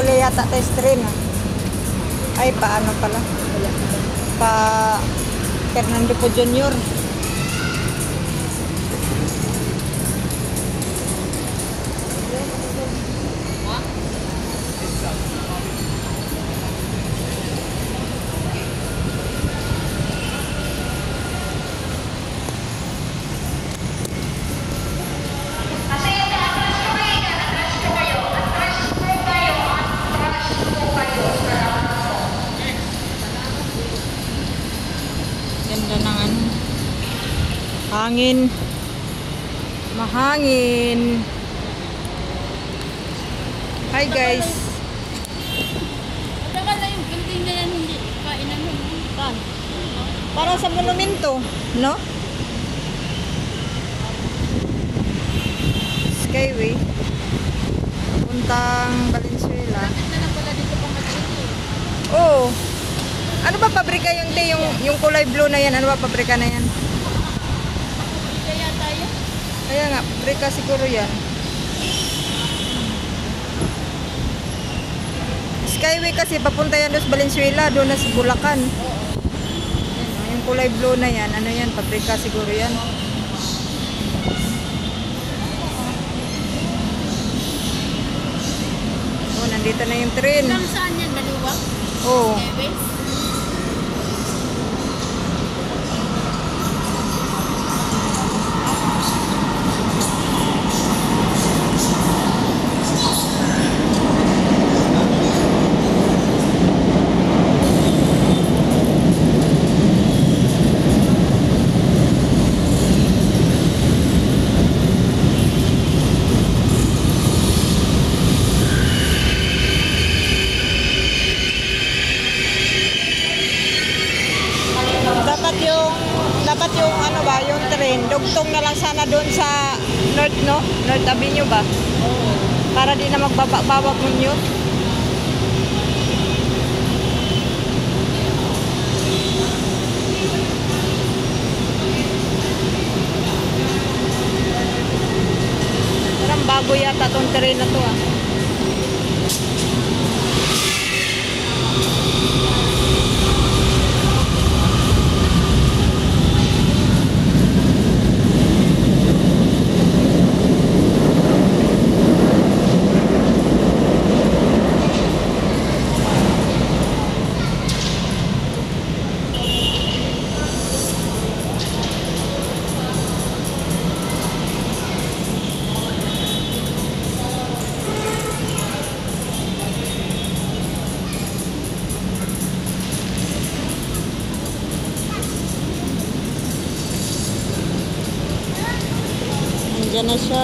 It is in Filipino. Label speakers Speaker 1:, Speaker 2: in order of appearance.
Speaker 1: huli yata test train. Ay, paano pala? Pa Fernando po Jr. Ganda ng ano. Hangin. Mahangin. Hi guys.
Speaker 2: Matagal na yung building na yan, hindi kainan mo.
Speaker 1: Saan? Parang sa monumento, no? Skyway. Puntang Valenzuela.
Speaker 2: Bakit na lang pala dito pang Madrid?
Speaker 1: Oo. Ano ba pabrika yung yung kulay blue na yan? Ano ba pabrika na yan?
Speaker 2: Kaya tayo.
Speaker 1: Kaya nga, pabrika siguro yan. Skyway kasi papunta yan doon sa Valenzuela, doon na sa Bulacan. Yung kulay blue na yan, ano yan? Pabrika siguro yan. Oh, nandito na yung train.
Speaker 2: Hanggang saan yan? Maluwag?
Speaker 1: Oh.
Speaker 2: Airways? Dapat yung ano ba, yung train, dugtong na lang sana doon sa North, no? North Avenue ba? Para di na magbabawag mo. Parang bago yata tong train na to ah. Diyan na siya.